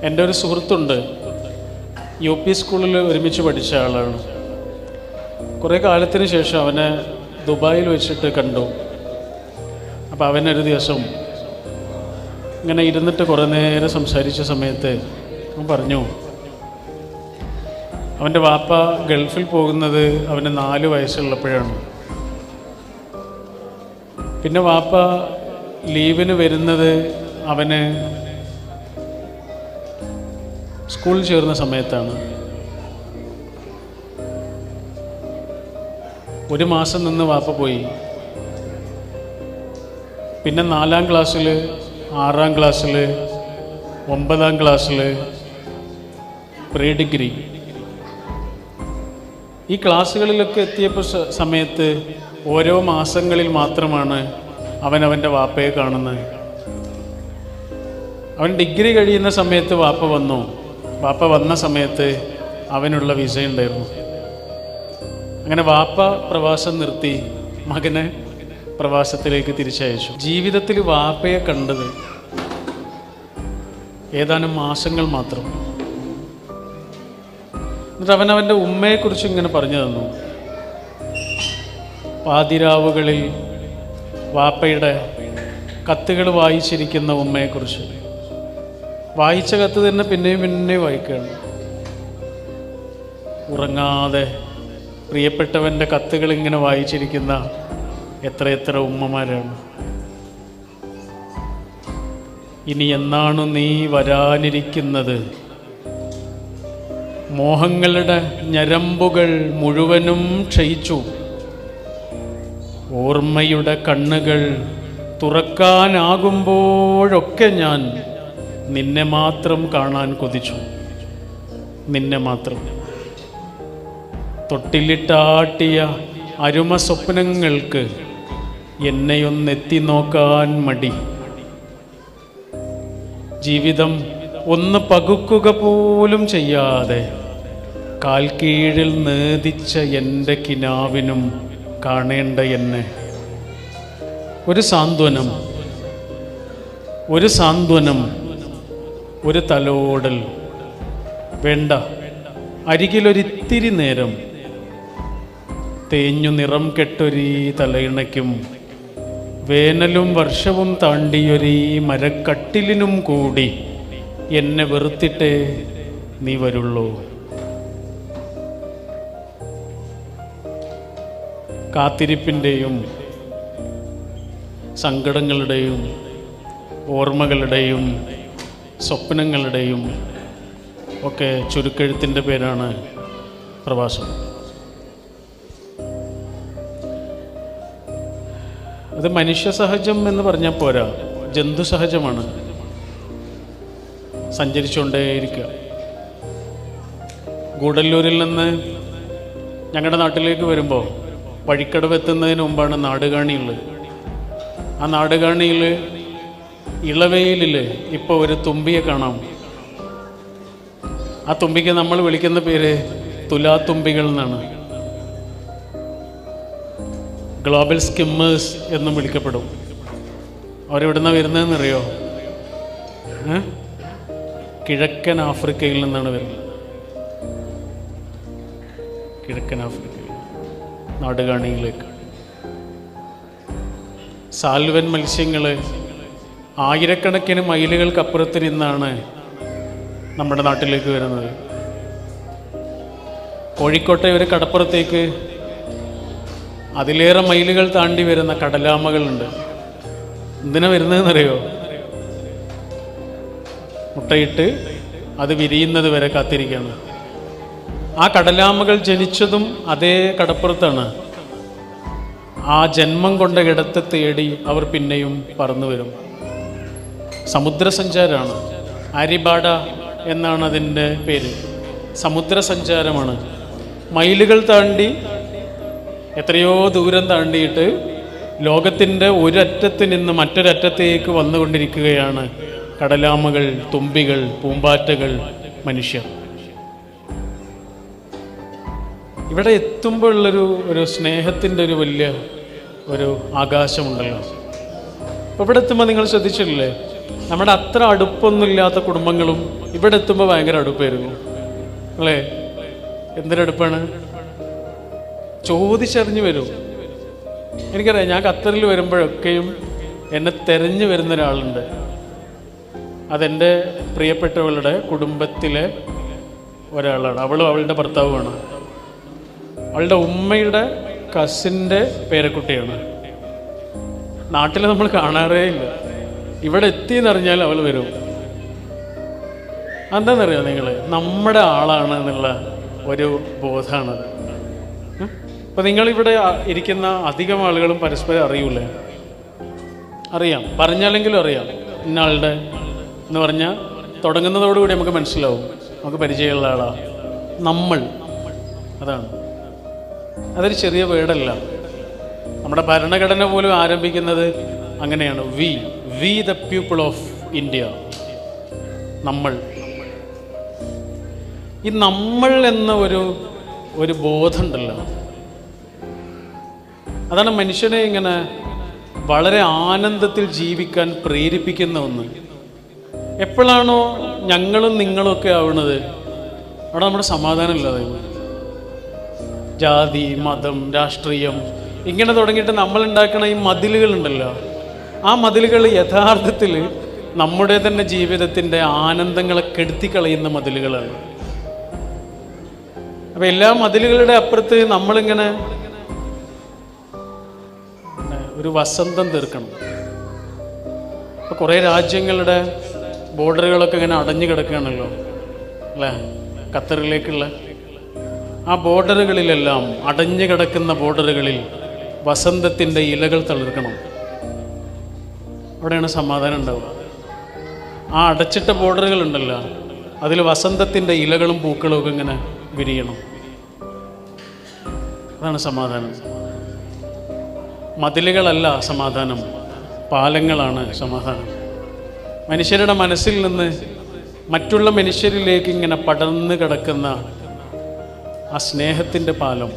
എൻ്റെ ഒരു സുഹൃത്തുണ്ട്, UP സ്കൂളിൽ ഒരുമിച്ച് പഠിച്ച ആളാണ്. കുറേ കാലത്തിന് ശേഷം അവനെ ദുബായിൽ വെച്ചിട്ട് കണ്ടു. അപ്പോൾ അവനൊരു ദിവസം ഇങ്ങനെ ഇരുന്നിട്ട് കുറേ നേരം സംസാരിച്ച സമയത്ത് അവൻ പറഞ്ഞു, അവൻ്റെ വാപ്പ ഗൾഫിൽ പോകുന്നത് അവന് 4 വയസ്സുള്ളപ്പോഴാണ്. പിന്നെ വാപ്പ ലീവിന് വരുന്നത് അവന് സ്കൂളിൽ ചേർന്ന സമയത്താണ്. 1 മാസം നിന്ന് വാപ്പ പോയി. പിന്നെ 4-ാം ക്ലാസ്സിൽ, 6-ാം ക്ലാസ്സിൽ, 9-ാം ക്ലാസ്സിൽ, പ്രീ ഡിഗ്രി, ഈ ക്ലാസ്സുകളിലൊക്കെ എത്തിയപ്പോൾ സമയത്ത് ഓരോ മാസങ്ങളിൽ മാത്രമാണ് അവൻ്റെ വാപ്പയെ കാണുന്നത്. അവൻ ഡിഗ്രി കഴിയുന്ന സമയത്ത് വാപ്പ വന്നു. വാപ്പ വന്ന സമയത്ത് അവനുള്ള വിസ ഉണ്ടായിരുന്നു. അങ്ങനെ വാപ്പ പ്രവാസം നിർത്തി മകനെ പ്രവാസത്തിലേക്ക് തിരിച്ചയച്ചു. ജീവിതത്തിൽ വാപ്പയെ കണ്ടത് ഏതാനും മാസങ്ങൾ മാത്രം. എന്നിട്ട് അവൻ്റെ ഉമ്മയെക്കുറിച്ച് ഇങ്ങനെ പറഞ്ഞു തന്നു. പാതിരാവുകളിൽ വാപ്പയുടെ കത്തുകൾ വായിച്ചിരിക്കുന്ന ഉമ്മയെക്കുറിച്ച്. വായിച്ച കത്ത് തന്നെ പിന്നെയും വായിക്കുകയാണ്. ഉറങ്ങാതെ പ്രിയപ്പെട്ടവൻ്റെ കത്തുകൾ ഇങ്ങനെ വായിച്ചിരിക്കുന്ന എത്ര ഉമ്മമാരാണ്. ഇനി എന്നാണു നീ വരാനിരിക്കുന്നത്? മോഹങ്ങളുടെ ഞരമ്പുകൾ മുഴുവനും ക്ഷയിച്ചു. ഓർമ്മയുടെ കണ്ണുകൾ തുറക്കാനാകുമ്പോഴൊക്കെ ഞാൻ നിന്നെ മാത്രം കാണാൻ കൊതിച്ചു. നിന്നെ മാത്രം. തൊട്ടിലിട്ടാട്ടിയ അരുമ സ്വപ്നങ്ങൾക്ക് എന്നെയൊന്നെത്തി നോക്കാൻ മടി. ജീവിതം ഒന്ന് പകുക്കുക പോലും ചെയ്യാതെ കാൽ കീഴിൽ നേദിച്ച എൻ്റെ കിനാവിനും കാണേണ്ട എന്നെ. ഒരു സാന്ത്വനം, ഒരു തലോടൽ വേണ്ട. അരികിലൊരിത്തിരി നേരം തേഞ്ഞു നിറം കെട്ടൊരീ തലയിണയ്ക്കും വേനലും വർഷവും താണ്ടിയൊരീ മരക്കട്ടിലിനും കൂടി എന്നെ വെറുത്തിട്ടേ നീ വരുള്ളൂ. കാത്തിരിപ്പിൻ്റെയും സങ്കടങ്ങളുടെയും ഓർമ്മകളുടെയും സ്വപ്നങ്ങളുടെയും ഒക്കെ ചുരുക്കെഴുത്തിൻ്റെ പേരാണ് പ്രവാസം. അത് മനുഷ്യസഹജം എന്ന് പറഞ്ഞാൽ പോരാ, ജന്തുസഹജമാണ്. സഞ്ചരിച്ചുകൊണ്ടേയിരിക്കുക. ഗൂഡല്ലൂരിൽ നിന്ന് ഞങ്ങളുടെ നാട്ടിലേക്ക് വരുമ്പോൾ വഴിക്കടവ് എത്തുന്നതിന് മുമ്പാണ് നാടുകാണിയുള്ളത്. ആ നാടുകാണിയിൽ ഇളവെയിലിൽ ഇപ്പോൾ ഒരു തുമ്പിയെ കാണാം. ആ തുമ്പിക്ക് നമ്മൾ വിളിക്കുന്ന പേര് തുലാത്തുമ്പികൾ എന്നാണ്. ഗ്ലോബൽ സ്കിമ്മേഴ്സ് എന്നും വിളിക്കപ്പെടും. അവരെവിടുന്നാണ് വരുന്നതെന്നറിയോ? കിഴക്കൻ ആഫ്രിക്കയിൽ നിന്നാണ് വരുന്നത്. കിഴക്കൻ ആഫ്രിക്കയിൽ നാടുകാണിയിലേക്ക്. സാൽവൻ മത്സ്യങ്ങൾ ആയിരക്കണക്കിന് മൈലുകൾക്കപ്പുറത്ത് നിന്നാണ് നമ്മുടെ നാട്ടിലേക്ക് വരുന്നത്. കോഴിക്കോട്ടെ ഒരു കടപ്പുറത്തേക്ക് അതിലേറെ മൈലുകൾ താണ്ടി വരുന്ന കടലാമകളുണ്ട്. എന്തിനാ വരുന്നതെന്നറിയോ? മുട്ടയിട്ട് അത് വിരിയുന്നത് വരെ കാത്തിരിക്കുകയാണ്. ആ കടലാമകൾ ജനിച്ചതും അതേ കടപ്പുറത്താണ്. ആ ജന്മം കൊണ്ട ഇടത്തെ തേടി അവർ പിന്നെയും പറന്നു വരും. സമുദ്രസഞ്ചാരമാണ്. ആരിബാഡ എന്നാണ് അതിൻ്റെ പേര്. സമുദ്രസഞ്ചാരമാണ്. മൈലുകൾ താണ്ടി എത്രയോ ദൂരം താണ്ടിയിട്ട് ലോകത്തിൻ്റെ ഒരറ്റത്ത് നിന്ന് മറ്റൊരറ്റത്തേക്ക് വന്നുകൊണ്ടിരിക്കുകയാണ് കടലാമകൾ, തുമ്പികൾ, പൂമ്പാറ്റകൾ, മനുഷ്യർ. ഇവിടെ എത്തുമ്പോൾ ഉള്ളൊരു സ്നേഹത്തിൻ്റെ ഒരു വലിയ ആകാശമുണ്ടല്ലോ. അപ്പോൾ ഇവിടെ എത്തുമ്പോൾ നിങ്ങൾ ശ്രദ്ധിച്ചില്ലേ, നമ്മുടെ അത്ര അടുപ്പൊന്നുമില്ലാത്ത കുടുംബങ്ങളും ഇവിടെ എത്തുമ്പോൾ ഭയങ്കര അടുപ്പായിരുന്നു അല്ലേ? എന്തൊരടുപ്പാണ്? ചോദിച്ചറിഞ്ഞു വരും. എനിക്കറിയാം, ഞാൻ ഖത്തറിൽ വരുമ്പോഴൊക്കെയും എന്നെ തെരഞ്ഞു വരുന്ന ഒരാളുണ്ട്. അതെൻ്റെ പ്രിയപ്പെട്ടവളുടെ കുടുംബത്തിലെ ഒരാളാണ്. അവളും അവളുടെ ഭർത്താവുമാണ്. അവളുടെ ഉമ്മയുടെ കസിൻ്റെ പേരക്കുട്ടിയാണ്. നാട്ടിൽ നമ്മൾ കാണാറേ ഇല്ല. ഇവിടെ എത്തിയെന്നറിഞ്ഞാൽ അവൾ വരും. എന്താണെന്നറിയാം നിങ്ങൾ, നമ്മുടെ ആളാണ് എന്നുള്ള ഒരു ബോധമാണത്. അപ്പോൾ നിങ്ങളിവിടെ ഇരിക്കുന്ന അധികം ആളുകളും പരസ്പരം അറിയൂലേ? അറിയാം, പറഞ്ഞാലെങ്കിലും അറിയാം. ഇന്നാളുടെ എന്ന് പറഞ്ഞാൽ തുടങ്ങുന്നതോടുകൂടി നമുക്ക് മനസ്സിലാവും നമുക്ക് പരിചയമുള്ള ആളാണ്. നമ്മൾ, അതാണ്. അതൊരു ചെറിയ വേർഡല്ല. നമ്മുടെ ഭരണഘടന പോലും ആരംഭിക്കുന്നത് അങ്ങനെയാണ്. We the people of India. നമ്മൾ. ഈ നമ്മൾ എന്ന ഒരു ബോധമുണ്ടല്ലോ, അതാണ് മനുഷ്യനെ ഇങ്ങനെ വളരെ ആനന്ദത്തിൽ ജീവിക്കാൻ പ്രേരിപ്പിക്കുന്ന ഒന്ന്. എപ്പോഴാണോ ഞങ്ങളും നിങ്ങളൊക്കെ ആവുന്നത്, അവിടെ നമ്മുടെ സമാധാനം ഇല്ലാതെ. ജാതി, മതം, രാഷ്ട്രീയം ഇങ്ങനെ തുടങ്ങിയിട്ട് നമ്മളുണ്ടാക്കുന്ന ഈ മതിലുകളുണ്ടല്ലോ, ആ മതിലുകൾ യഥാർത്ഥത്തിൽ നമ്മുടെ തന്നെ ജീവിതത്തിൻ്റെ ആനന്ദങ്ങളെ കെടുത്തിക്കളയുന്ന മതിലുകളാണ്. അപ്പം എല്ലാ മതിലുകളുടെ അപ്പുറത്ത് നമ്മളിങ്ങനെ ഒരു വസന്തം തീർക്കണം. ഇപ്പോൾ കുറേ രാജ്യങ്ങളുടെ ബോർഡറുകളൊക്കെ ഇങ്ങനെ അടഞ്ഞു കിടക്കുകയാണല്ലോ അല്ലേ? ഖത്തറിലേക്കുള്ള ആ ബോർഡറുകളിലെല്ലാം, അടഞ്ഞു കിടക്കുന്ന ബോർഡറുകളിൽ വസന്തത്തിൻ്റെ ഇലകൾ തളിർക്കണം. അവിടെയാണ് സമാധാനം ഉണ്ടാവുക. ആ അടച്ചിട്ട ബോർഡറുകളുണ്ടല്ലോ, അതിൽ വസന്തത്തിൻ്റെ ഇലകളും പൂക്കളും ഒക്കെ ഇങ്ങനെ വിരിയണം. അതാണ് സമാധാനം. മതിലുകളല്ല സമാധാനം, പാലങ്ങളാണ് സമാധാനം. മനുഷ്യരുടെ മനസ്സിൽ നിന്ന് മറ്റുള്ള മനുഷ്യരിലേക്ക് ഇങ്ങനെ പടർന്നു കിടക്കുന്ന ആ സ്നേഹത്തിൻ്റെ പാലം.